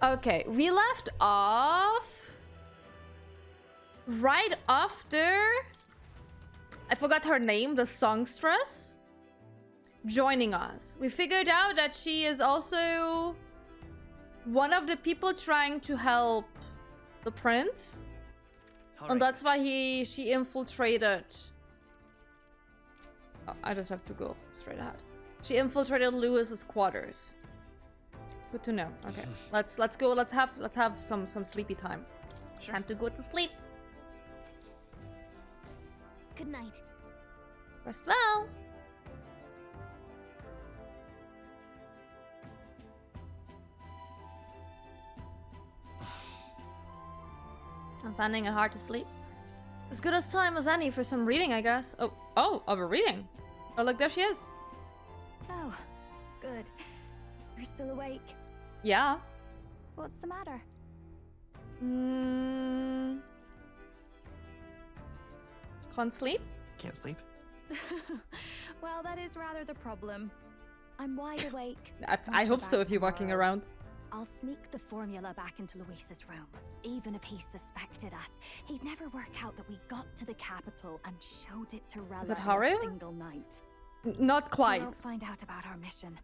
Okay, we left off right after, I forgot her name, the songstress, joining us. We figured out that she is also one of the people trying to help the prince. And that's why she infiltrated. Oh, I just have to go straight ahead. She infiltrated Lewis's quarters. Good to know. Okay, let's go. Let's have some sleepy time. Sure. Time to go to sleep. Good night. Rest well. I'm finding it hard to sleep. As good as time as any for some reading, I guess. Oh, of a reading. Oh, look, there she is. Oh, good. You're still awake? Yeah. What's the matter? Can't sleep? Can't sleep? Well, that is rather the problem. I'm wide awake. I hope so if you're walking around. I'll sneak the formula back into Luis's room. Even if he suspected us, he'd never work out that we got to the capital and showed it to Rella Is it in Haru? a single night. Not quite. We won't find out about our mission.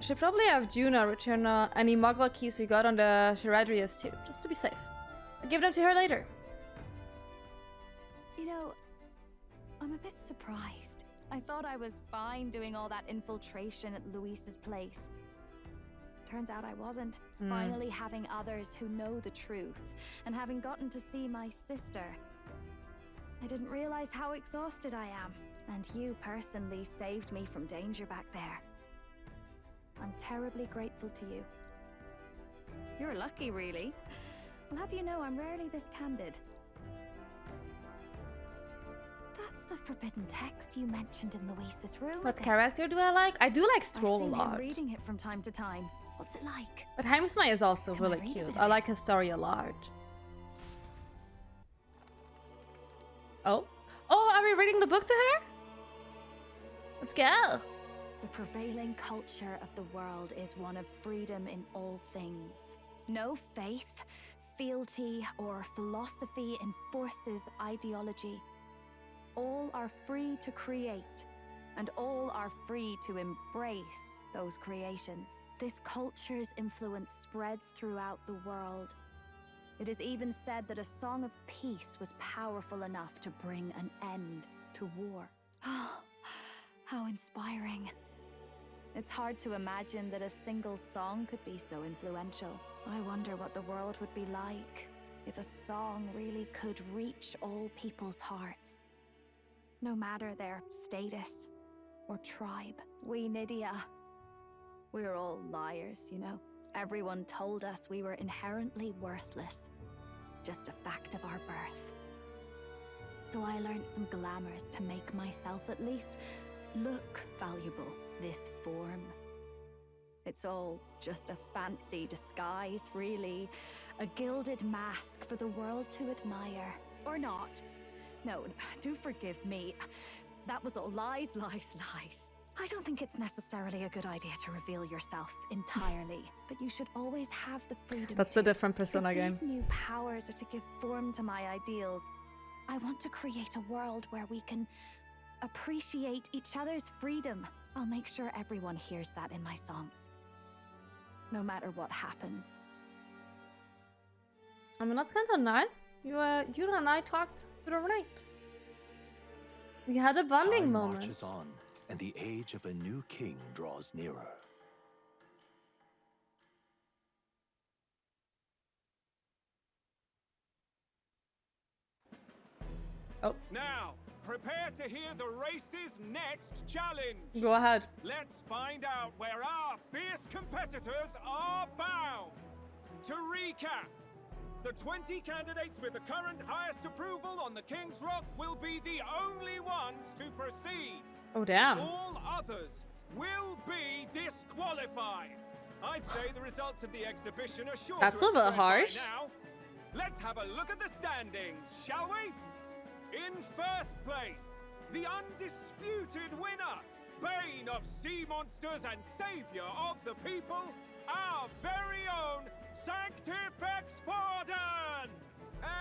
Should probably have Juno return any Mogla keys we got on the Sheradrius too, just to be safe. I'll give them to her later. You know, I'm a bit surprised. I thought I was fine doing all that infiltration at Luis's place. Turns out I wasn't. Finally having others who know the truth, and having gotten to see my sister. I didn't realize how exhausted I am, and you personally saved me from danger back there. I'm terribly grateful to you. You're lucky, really. I'll have you know I'm rarely this candid. That's the forbidden text you mentioned in Luis's room. What character do I like? I do like Stroll a I've seen lot. him reading it from time to time. What's it like? But Heimsmai is also Can I really read a cute. bit I of like it? his story a lot. Oh? Oh, are we reading the book to her? Let's go. The prevailing culture of the world is one of freedom in all things. No faith, fealty, or philosophy enforces ideology. All are free to create, and all are free to embrace those creations. This culture's influence spreads throughout the world. It is even said that a song of peace was powerful enough to bring an end to war. How inspiring. It's hard to imagine that a single song could be so influential. I wonder what the world would be like if a song really could reach all people's hearts. No matter their status or tribe. We Nydia, we're all liars, you know. Everyone told us we were inherently worthless. Just a fact of our birth. So I learned some glamours to make myself at least look valuable. This form. It's all just a fancy disguise, really. A gilded mask for the world to admire. Or not. No, do forgive me. That was all lies, lies, lies. I don't think it's necessarily a good idea to reveal yourself entirely, but you should always have the freedom. That's the different Persona game. If these new powers are to give form to my ideals, I want to create a world where we can appreciate each other's freedom. I'll make sure everyone hears that in my songs. No matter what happens. I mean, that's kind of nice. You and I talked the other night. We had a bonding Time moment. marches on, and the age of a new king draws nearer. Oh, Now, prepare to hear the race's next challenge. go ahead. Let's find out where our fierce competitors are bound. To recap, the 20 candidates with the current highest approval on the King's Rock will be the only ones to proceed. Oh, damn. All others will be disqualified. I'd say the results of the exhibition are sure That's to a have little spread by harsh. now. Let's have a look at the standings, shall we? In first place, the undisputed winner, Bane of sea monsters and savior of the people, our very own Sanctifex Forden!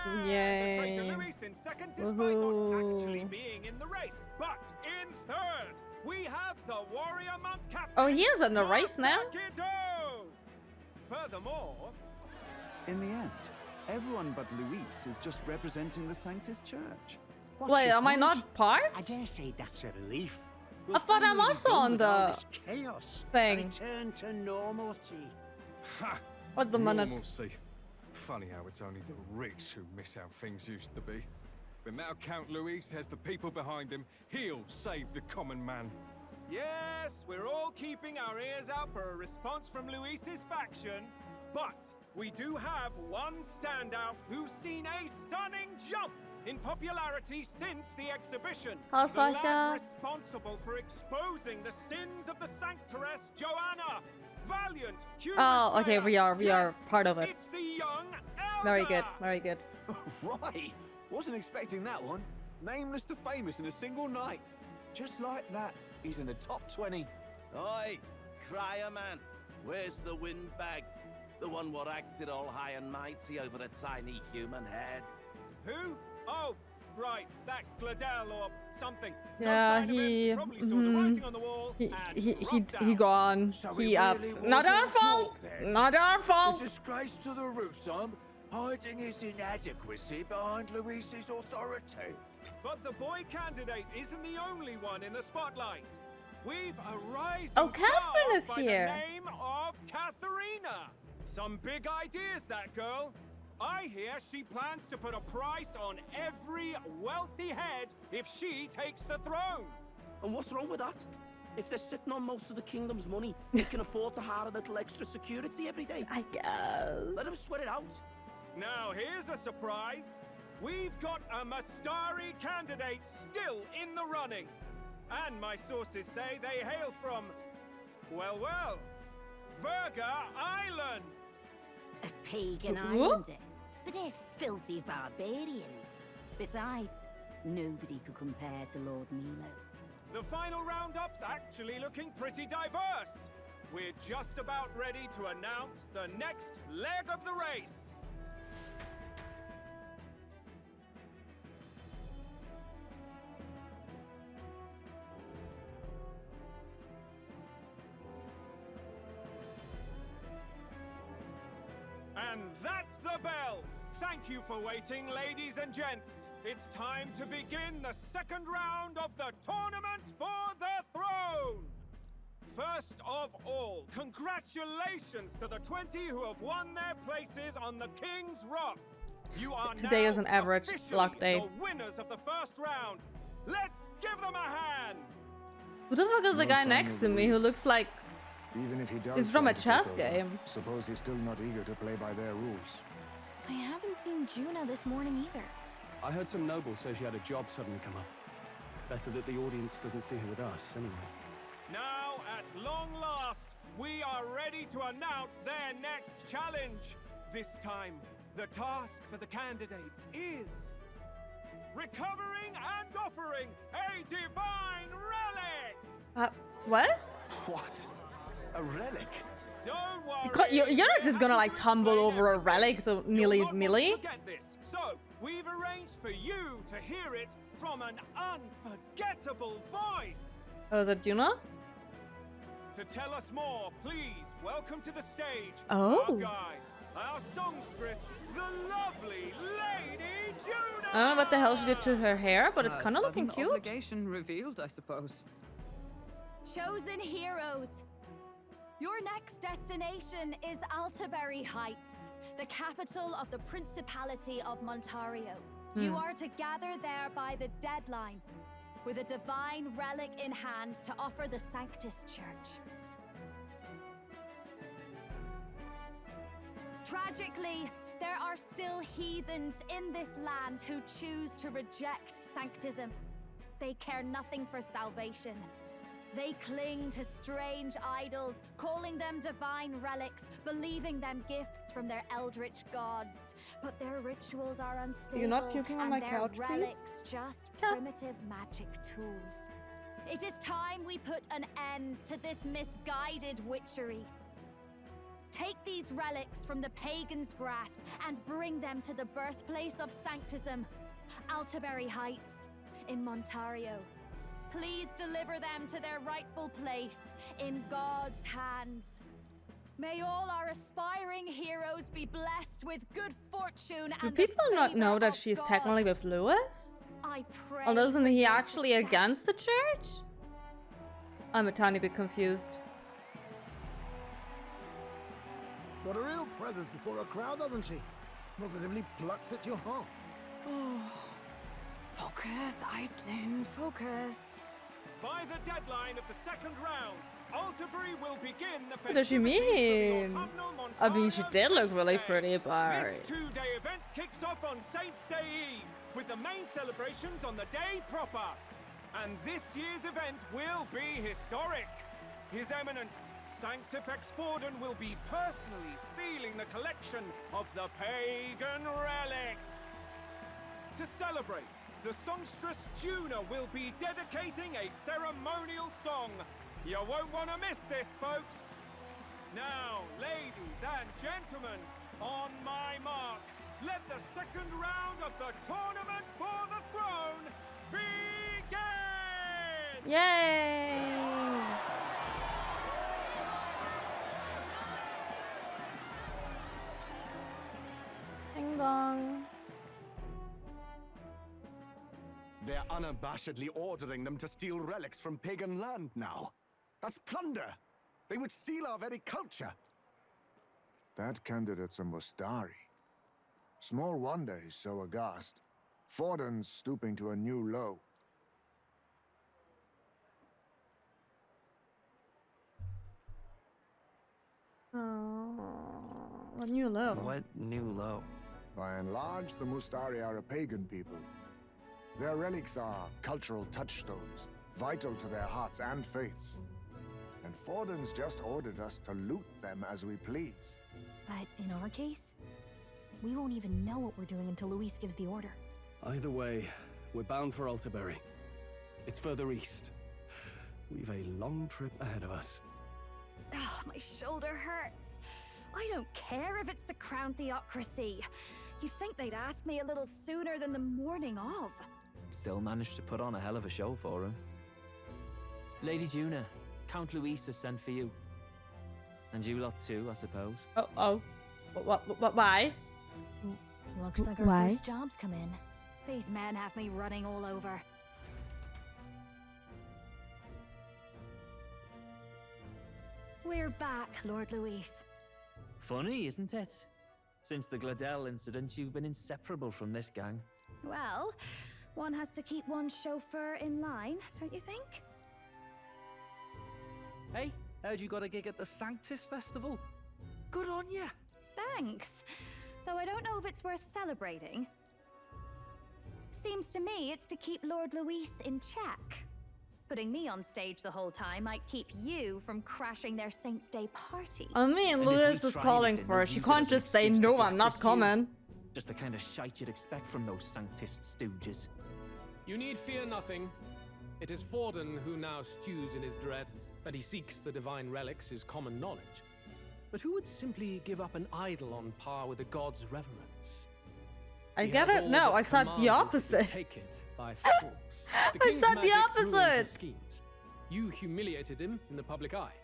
And Yay. the traitor Luis in second, despite not actually being in the race. But in third, we have the warrior monk captain. Oh, he is in the race now? Masakido. Furthermore, In the end, everyone but Luis is just representing the Sanctus Church. Wait, am I not part? I dare say that's a relief. I thought I'm also on the chaos. thing. Return to normalcy. Ha! What the minute? Normalcy. Funny how it's only the rich who miss how things used to be. But now Count Luis has the people behind him. He'll save the common man. yes, we're all keeping our ears out for a response from Luis's faction. But we do have one standout who's seen a stunning jump in popularity since the exhibition. Hi, the lad Sasha. responsible for exposing the sins of the Sanctress Joanna. Valiant, curious Oh, okay, slayer. we are Yes, part of it. It's the young elder. Very good, very good. Right! Wasn't expecting that one. Nameless to famous in a single night. Just like that, he's in the top 20. Oi, crier man, where's the windbag? The one what acted all high and mighty over a tiny human head. Who? Oh, right, that Gladel or something. No Yeah, sign of it. he- Probably saw the writing on the wall and rubbed He out. gone. So He it up. really Not wasn't our a fault. talk then? Not our A fault. disgrace to the Rusum, hiding his inadequacy behind Luis's authority. But the boy candidate isn't the only one in the spotlight. We've a rising Oh, star Catherine is by here. the name of Katharina. Some big ideas, that girl. I hear she plans to put a price on every wealthy head if she takes the throne. And what's wrong with that? If they're sitting on most of the kingdom's money, they can afford to hire a little extra security every day. I guess. Let them sweat it out. Now, here's a surprise. We've got a Mastari candidate still in the running. And my sources say they hail from, well, Verga Island. A pagan Whoop. island, eh? But they're filthy barbarians. Besides, nobody could compare to Lord Milo. The final roundup's actually looking pretty diverse. We're just about ready to announce the next leg of the race. And that's the bell! Thank you for waiting, ladies and gents. It's time to begin the second round of the tournament for the throne! First of all, congratulations to the 20 who have won their places on the King's Rock. You are Today now is an average officially luck day. the winners of the first round. Let's give them a hand! Who the fuck is the No guy sign next of to me who Luis. looks like Even if he does he's from a plan to take chess over, game? Suppose he's still not eager to play by their rules. I haven't seen Juna this morning either. I heard some nobles say she had a job suddenly come up. Better that the audience doesn't see her with us, anyway. Now, at long last, we are ready to announce their next challenge. This time, the task for the candidates is recovering and offering a divine relic. What? What? A relic? Don't worry. You're not just gonna like tumble over a relic so You'll nearly not want to milly. forget this. So, we've arranged for you to hear it from an unforgettable voice. Oh, is that Juna? To tell us more, please welcome to the stage Oh. our guide, our songstress, the lovely Lady Juna. I don't know what the hell she did to her hair, but it's kind of looking cute. Obligation revealed, I suppose. Chosen heroes! Your next destination is Altaberry Heights, the capital of the Principality of Montario. You are to gather there by the deadline, with a divine relic in hand to offer the Sanctus Church. Tragically, there are still heathens in this land who choose to reject sanctism. They care nothing for salvation. They cling to strange idols, calling them divine relics, believing them gifts from their eldritch gods. But their rituals are unstable, You're not puking on and my their couch, please? relics just primitive magic tools. It is time we put an end to this misguided witchery. Take these relics from the pagan's grasp and bring them to the birthplace of Sanctism, Altaberry Heights in Montario. Please deliver them to their rightful place in God's hands. May all our aspiring heroes be blessed with good fortune. Do and people the not favor know that of she's God. technically with Lewis? I pray Or isn't for he your actually success. against the church? I'm a tiny bit confused. Got a real presence before a crowd, doesn't she? Positively plucks at your heart. Oh. Focus, Iceland, focus. By the deadline of the second round, Altaberry will begin the What does she festivities mean? for the autumnal I mean, she Montario did look Saints really Day. pretty, but... This two-day event kicks off on Saints' Day Eve, with the main celebrations on the day proper. And this year's event will be historic. His Eminence, Sanctifex Forden, will be personally sealing the collection of the pagan relics. To celebrate, the songstress Juna will be dedicating a ceremonial song. You won't want to miss this, folks. Now, ladies and gentlemen, on my mark, let the second round of the tournament for the throne begin! Yay! Ding dong. They're unabashedly ordering them to steal relics from pagan land now. That's plunder. They would steal our very culture. That candidate's a Mustari. Small wonder he's so aghast. Forden's stooping to a new low. What new low? What new low? By and large, the Mustari are a pagan people. Their relics are cultural touchstones, vital to their hearts and faiths. And Forden's just ordered us to loot them as we please. But in our case, we won't even know what we're doing until Luis gives the order. Either way, we're bound for Altaberry. It's further east. We've a long trip ahead of us. Oh, my shoulder hurts. I don't care if it's the Crown Theocracy. You'd think they'd ask me a little sooner than the morning of. Still managed to put on a hell of a show for him. Lady Juna, Count Luis has sent for you. And you lot too, I suppose. Oh. What, why? Looks like our Why? first job's come in. These men have me running all over. We're back, Lord Luis. Funny, isn't it? Since the Gladell incident, you've been inseparable from this gang. Well, one has to keep one's chauffeur in line, don't you think? Hey, heard you got a gig at the Sanctis Festival? Good on ya! Thanks. Though I don't know if it's worth celebrating. Seems to me it's to keep Lord Luis in check. Putting me on stage the whole time might keep you from crashing their Saints' Day party. I mean, Lewis is calling for it. She can't just say, no, I'm not coming. Just the kind of shite you'd expect from those Sanctist stooges. You need fear nothing. It is Forden who now stews in his dread. That he seeks the divine relics is common knowledge. But who would simply give up an idol on par with a god's reverence? I get it. No, I said the opposite. Take it by force. I said the opposite. You humiliated him in the public eye.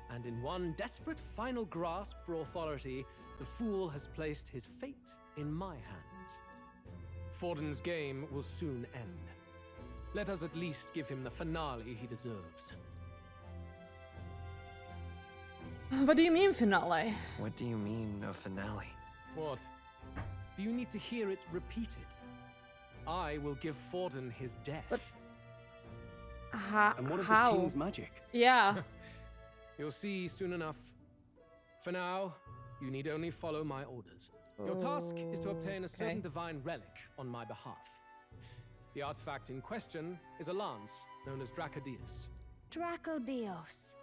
And in one desperate final grasp for authority, the fool has placed his fate in my hands. Forden's game will soon end. Let us at least give him the finale he deserves. What do you mean, finale? What do you mean, a finale? What? Do you need to hear it repeated? I will give Forden his death. But and what of how? the king's magic? Yeah. You'll see soon enough. For now, you need only follow my orders. Your task is to obtain a certain divine relic on my behalf. The artifact in question is a lance known as Dracodius. Dracodios.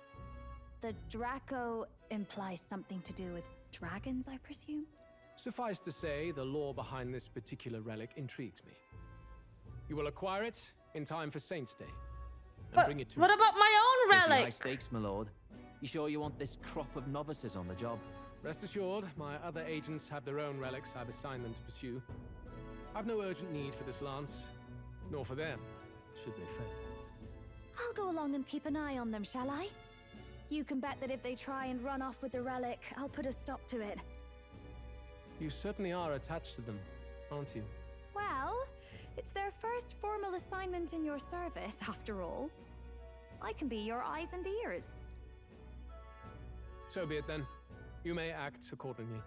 The Draco implies something to do with dragons, I presume? Suffice to say, the lore behind this particular relic intrigues me. You will acquire it in time for Saints' Day. And bring it to what about my own Pretty high relic? stakes, my lord. You sure you want this crop of novices on the job? Rest assured, my other agents have their own relics I've assigned them to pursue. I've no urgent need for this lance, nor for them, should they fail. I'll go along and keep an eye on them, shall I? You can bet that if they try and run off with the relic, I'll put a stop to it. You certainly are attached to them, aren't you? Well, it's their first formal assignment in your service, after all. I can be your eyes and ears. So be it then. You may act accordingly.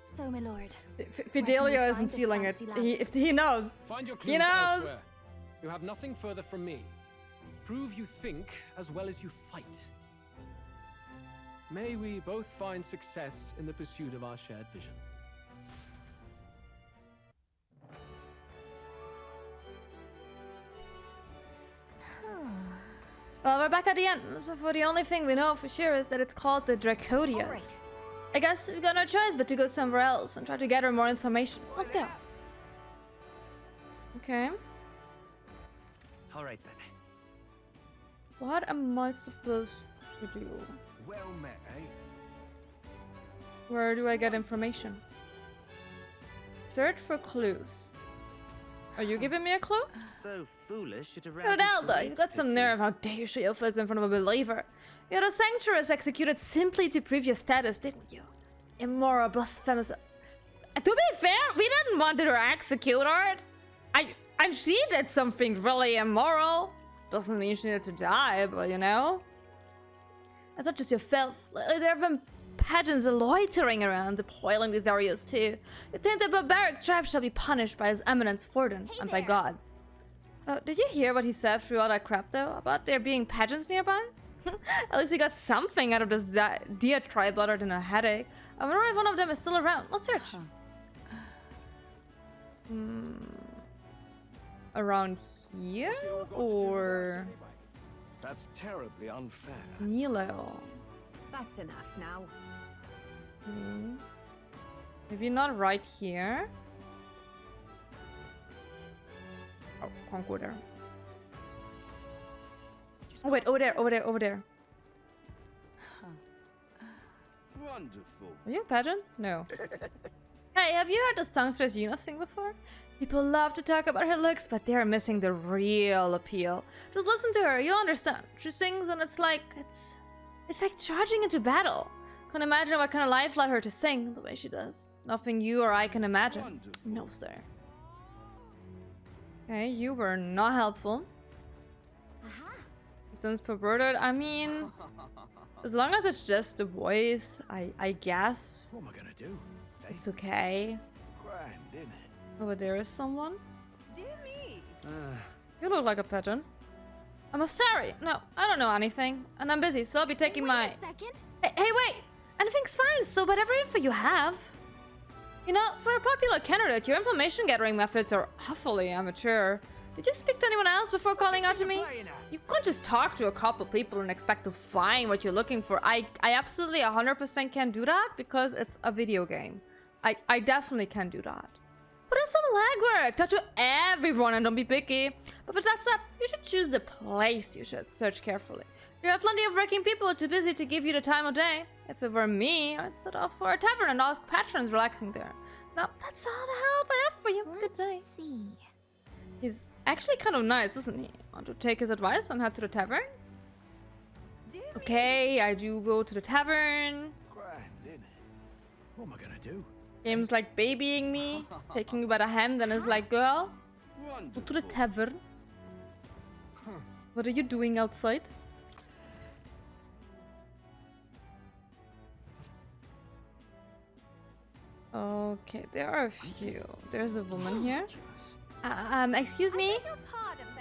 So, my lord. Fidelio isn't feeling it. He knows. Find your He clues knows. elsewhere. You have nothing further from me. Prove you think as well as you fight. May we both find success in the pursuit of our shared vision. Well, we're back at the end, so for the only thing we know for sure is that it's called the Dracodias. Right. I guess we've got no choice but to go somewhere else and try to gather more information. Let's go. Okay. All right then. What am I supposed to do? Well met, eh? Where do I get information? Search for clues. Are you giving me a clue? So foolish it Ronaldo, you've got some nerve. How dare you show your face in front of a believer? You had a sanctuarist executed simply to prove your status, didn't you? Immoral, blasphemous. To be fair, we didn't want her executed. And she did something really immoral. Doesn't mean she needed to die, but you know. It's not just your filth. There have been pageants loitering around, depoiling these areas too. You think the barbaric tribe shall be punished by His Eminence Forden and by God. Did you hear what he said through all that crap though? About there being pageants nearby? At least we got something out of this diatribe other than a headache. I wonder if one of them is still around. Let's search. Around here? Or... That's terribly unfair. Milo. That's enough now. Maybe not right here. Oh, can't go there. Oh wait, over there, over there, over there. Wonderful. Are you a pageant? No. Hey, have you heard the songstress Yuna sing before? People love to talk about her looks, but they're missing the real appeal. Just listen to her, you'll understand. She sings and it's like charging into battle. Can't imagine what kind of life led her to sing the way she does. Nothing you or I can imagine. Wonderful. No, sir. Okay, you were not helpful. Since perverted, I mean, as long as it's just the voice, I guess. What am I gonna do? It's okay. Grand, isn't it? Over there is someone. Dear me. You look like a pageant. I'm sorry. No, I don't know anything. And I'm busy, so I'll be taking my... Wait a second. Hey, wait! Anything's fine, so whatever info you have. You know, for a popular candidate, your information gathering methods are awfully amateur. Did you speak to anyone else before calling out to me? You can't just talk to a couple people and expect to find what you're looking for. I absolutely 100% can't do that because it's a video game. I definitely can do that. Put in some legwork, talk to everyone and don't be picky. But for that said, you should choose the place you should search carefully. There are plenty of working people too busy to give you the time of day. If it were me, I'd set off for a tavern and ask patrons relaxing there. Now, that's all the help I have for you. Good day. Let's see. He's actually kind of nice, isn't he? Want to take his advice and head to the tavern? Okay, I do go to the tavern. Grand, isn't it? What am I gonna do? Game's like babying me, taking me by the hand and is like, girl, go to the tavern. What are you doing outside? Okay, there are a few. There's a woman here. Excuse me?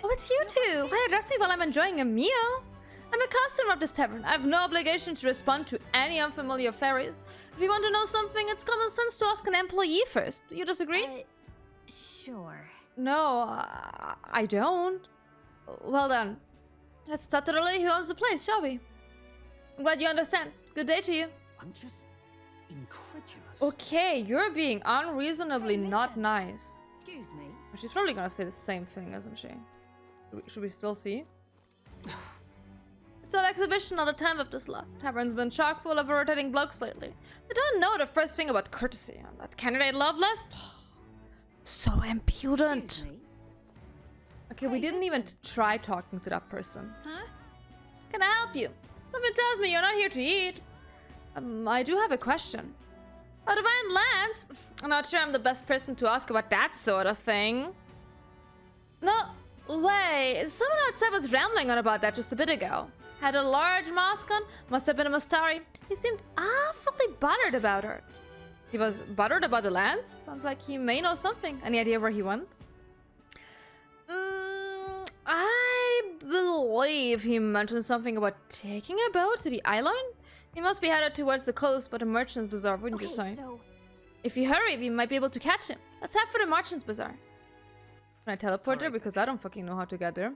Oh, it's you two. Why address me while I'm enjoying a meal? I'm a customer of this tavern. I have no obligation to respond to any unfamiliar fairies. If you want to know something, it's common sense to ask an employee first. Do you disagree? Sure. No, I don't. Well then, let's start to relay who owns the place, shall we? I'm glad you understand. Good day to you. I'm just incredulous. Okay, you're being unreasonably not nice. Excuse me. She's probably gonna say the same thing, isn't she? Should we still see? It's an exhibition, not a time of this lot. Tavern's been chock full of irritating blokes lately. They don't know the first thing about courtesy. And that candidate Loveless? So impudent. Okay, we didn't even try talking to that person. Huh? Can I help you? Something tells me you're not here to eat. I do have a question. Divine Lands? I'm not sure I'm the best person to ask about that sort of thing. No, wait. Someone outside was rambling on about that just a bit ago. Had a large mask on. Must have been a Mustari. He seemed awfully bothered about her. He was bothered about the lands? Sounds like he may know something. Any idea where he went? I believe he mentioned something about taking a boat to the island. He must be headed towards the coast, but the Merchant's Bazaar, wouldn't you say? So... If you hurry, we might be able to catch him. Let's head for the Merchant's Bazaar. Can I teleport there? Because I don't fucking know how to get there.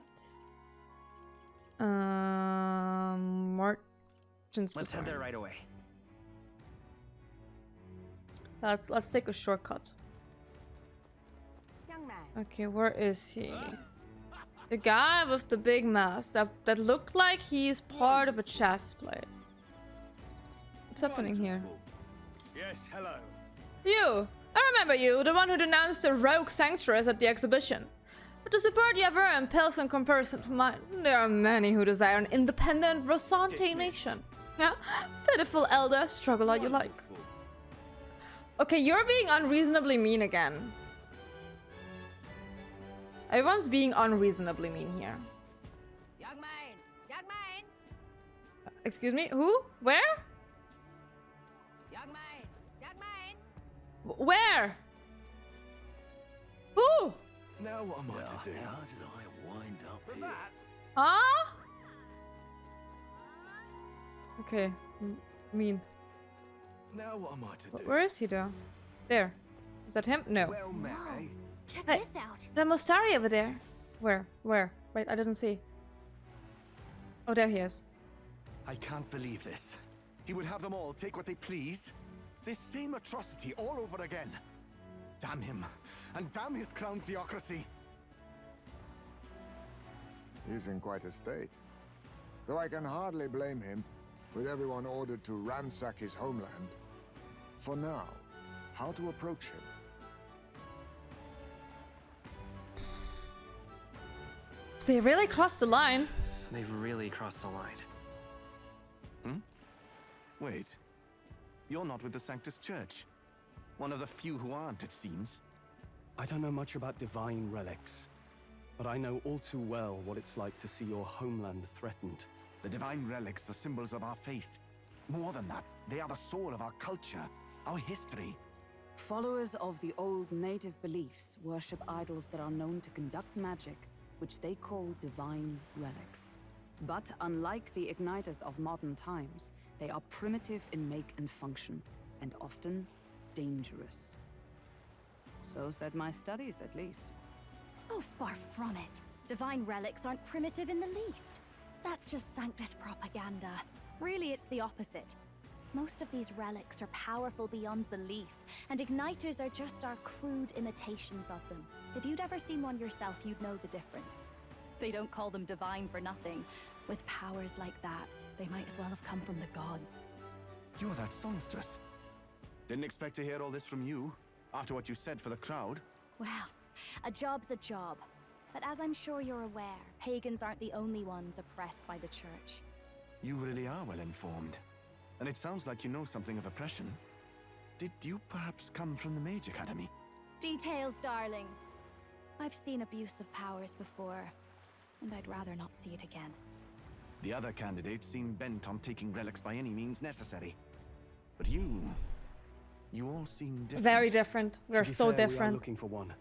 Merchant's Bazaar. Let's head there right away. Let's take a shortcut. Young man. Okay, where is he? The guy with the big mask that looked like he's part of a chess play. What's happening here? Yes, hello. You! I remember you, the one who denounced the rogue sanctuaries at the exhibition. But the support you have earned pales in comparison to mine. There are many who desire an independent Rosante nation. Yeah, pitiful elder, struggle how you like. Okay, you're being unreasonably mean again. Everyone's being unreasonably mean here. Young man! Young man! Excuse me? Who? Where? Young man! Young man! Where? Who? Now what am I to do? How did I wind up here? Huh? Okay, mean. Now what am I to do? Where is he though? There. Is that him? No. Well met, eh? Check Hey, this out. the Mostari over there. Where? Where? Wait, I didn't see. Oh, there he is. I can't believe this. He would have them all take what they please. This same atrocity all over again. Damn him. And damn his crown theocracy. He's in quite a state. Though I can hardly blame him, with everyone ordered to ransack his homeland. For now, how to approach him? They really crossed the line. They've really crossed the line. Wait. You're not with the Sanctus Church. One of the few who aren't, it seems. I don't know much about divine relics, but I know all too well what it's like to see your homeland threatened. The divine relics are symbols of our faith. More than that, they are the soul of our culture, our history. Followers of the old native beliefs worship idols that are known to conduct magic, which they call divine relics. But unlike the igniters of modern times, they are primitive in make and function, and often dangerous. So said my studies, at least. Oh, far from it. Divine relics aren't primitive in the least. That's just Sanctus propaganda. Really, it's the opposite. Most of these relics are powerful beyond belief, and igniters are just our crude imitations of them. If you'd ever seen one yourself, you'd know the difference. They don't call them divine for nothing. With powers like that, they might as well have come from the gods. You're that songstress. Didn't expect to hear all this from you, after what you said for the crowd. Well, a job's a job. But as I'm sure you're aware, pagans aren't the only ones oppressed by the church. You really are well informed. And it sounds like you know something of oppression. Did you perhaps come from the Mage Academy? Details, darling. I've seen abuse of powers before, and I'd rather not see it again. The other candidates seem bent on taking relics by any means necessary. But you all seem different. Very different. We're so We are different. looking for one.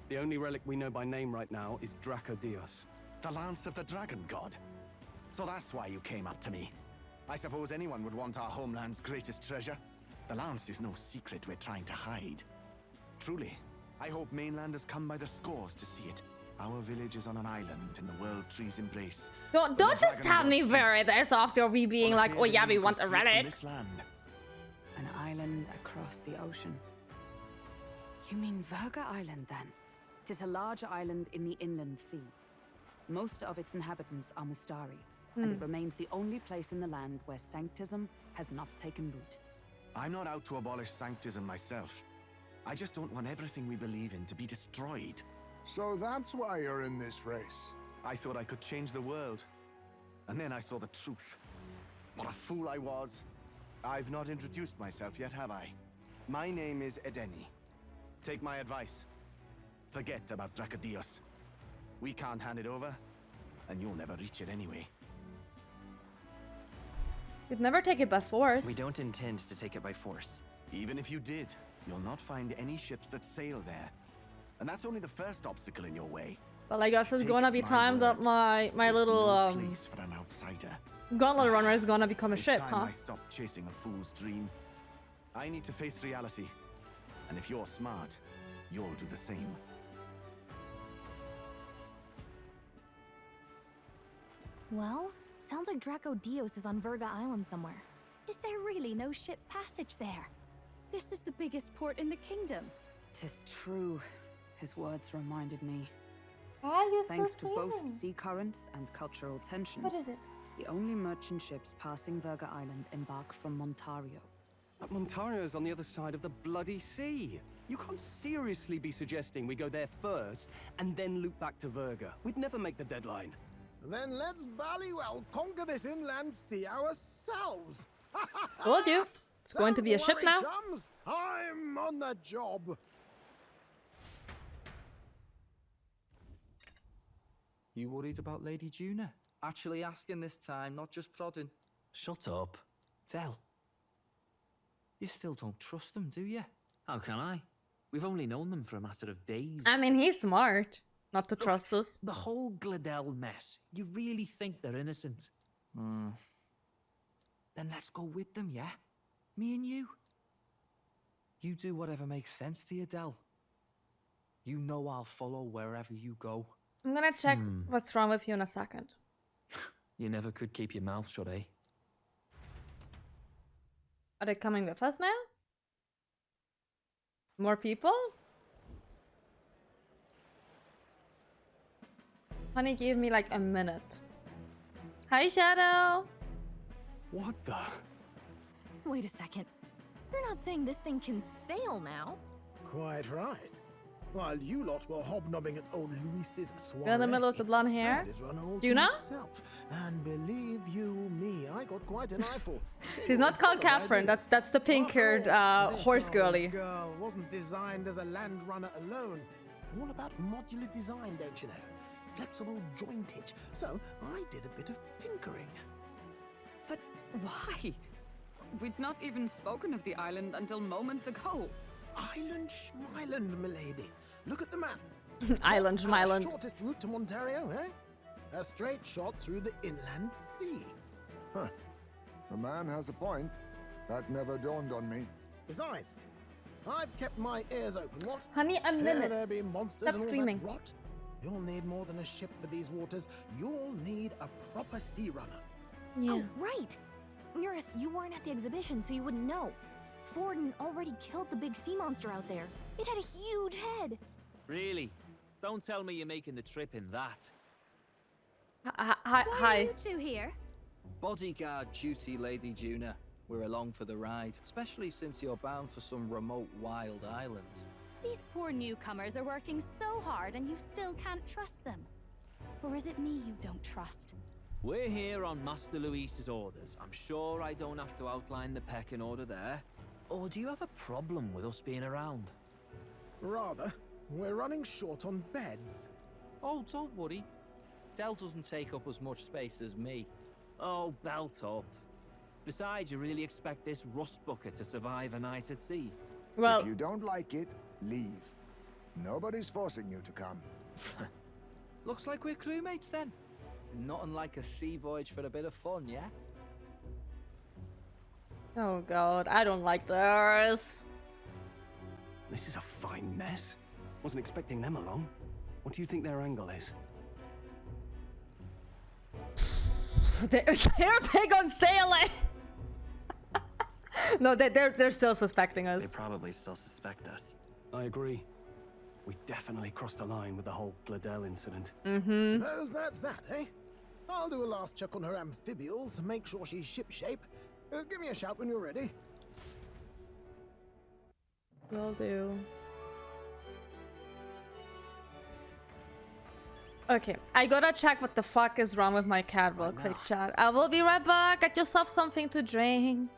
The only relic we know by name right now is Dracodios. The Lance of the Dragon God. So that's why you came up to me. I suppose anyone would want our homeland's greatest treasure. The Lance is no secret we're trying to hide. Truly, I hope mainlanders come by the scores to see it. Our village is on an island in the World Tree's embrace. Don't just tell me where it is after we being like, oh yeah, we want a relic. An island across the ocean. You mean Verga Island, then? 'Tis a large island in the inland sea. Most of its inhabitants are Mustari, and it remains the only place in the land where sanctism has not taken root. I'm not out to abolish sanctism myself. I just don't want everything we believe in to be destroyed. So that's why you're in this race. I thought I could change the world. And then I saw the truth. What a fool I was. I've not introduced myself yet, have I? My name is Edeni. Take my advice. Forget about Dracodios. We can't hand it over, and you'll never reach it anyway. You'd never take it by force. We don't intend to take it by force. Even if you did, you'll not find any ships that sail there. And that's only the first obstacle in your way. But I guess it's gonna be time that my little place for an outsider. gauntlet runner is gonna become a It's ship, time huh? I stopped chasing a fool's dream. I need to face reality. And if you're smart, you'll do the same. Well, sounds like Dracodios is on Verga Island somewhere. Is there really no ship passage there? This is the biggest port in the kingdom. 'Tis true. His words reminded me. Why are you Thanks so to both sweet? sea currents and cultural tensions, What is it? the only merchant ships passing Verga Island embark from Montario. But Montario's on the other side of the bloody sea. You can't seriously be suggesting we go there first and then loop back to Verga. We'd never make the deadline. Then let's ballywell conquer this inland sea ourselves. Told you. It's going to be a ship Don't now. worry, chums. I'm on the job. You worried about Lady Juna? Actually asking this time, not just prodding. Shut up. Tell. You still don't trust them, do you? How can I? We've only known them for a matter of days. I mean, he's smart. Not to trust us. The whole Gladell mess. You really think they're innocent? Then let's go with them, yeah? Me and you. You do whatever makes sense to you, Del. You know I'll follow wherever you go. I'm gonna check what's wrong with you in a second. You never could keep your mouth shut, eh? Are they coming with us now? More people? Honey gave me like a minute. Hi, Shadow. What the? Wait a second. You're not saying this thing can sail now? Quite right. While you lot were hobnobbing at old Luis's soiree, In the middle with the blonde hair. Red is run all Do to you know? himself. And believe you me, I got quite an eyeful. She's not called Catherine. That's the pink-haired This horse old girly. girl wasn't designed as a land runner alone. All about modular design, don't you know? Flexible jointage. So I did a bit of tinkering. But why? We'd not even spoken of the island until moments ago. Island Schmyland, milady. Look at the map. Island What's our Schmyland. shortest route to Montario, eh? A straight shot through the inland sea. Huh. The man has a point. That never dawned on me. Besides, I've kept my ears open. What? Honey, a Dare minute. there be monsters Stop and all screaming. that rot? You'll need more than a ship for these waters. You'll need a proper sea runner. Yeah. Oh, right. Eurus, you weren't at the exhibition, so you wouldn't know. Forden already killed the big sea monster out there. It had a huge head. Really? Don't tell me you're making the trip in that. Hi. Why are you two here? Bodyguard duty, Lady Juna. We're along for the ride, especially since you're bound for some remote wild island. These poor newcomers are working so hard and you still can't trust them. Or is it me you don't trust? We're here on Master Luis's orders. I'm sure I don't have to outline the pecking order there. Or do you have a problem with us being around? Rather, we're running short on beds. Oh, don't worry. Del doesn't take up as much space as me. Oh, belt up. Besides, you really expect this rust bucket to survive a night at sea? Well, if you don't like it, leave. Nobody's forcing you to come. Looks like we're crewmates then. Not unlike a sea voyage for a bit of fun, yeah? oh god, I don't like this. This is a fine mess. Wasn't expecting them along. What do you think their angle is? They're big on sailing. No, they're still suspecting us. They probably still suspect us. I agree. We definitely crossed a line with the whole Gladell incident. Mm-hmm. Suppose that's that, eh? I'll do a last check on her amphibials, make sure she's shipshape. Give me a shout when you're ready. Will do. Okay, I gotta check what the fuck is wrong with my cat real quick, chat. I will be right back. Get yourself something to drink.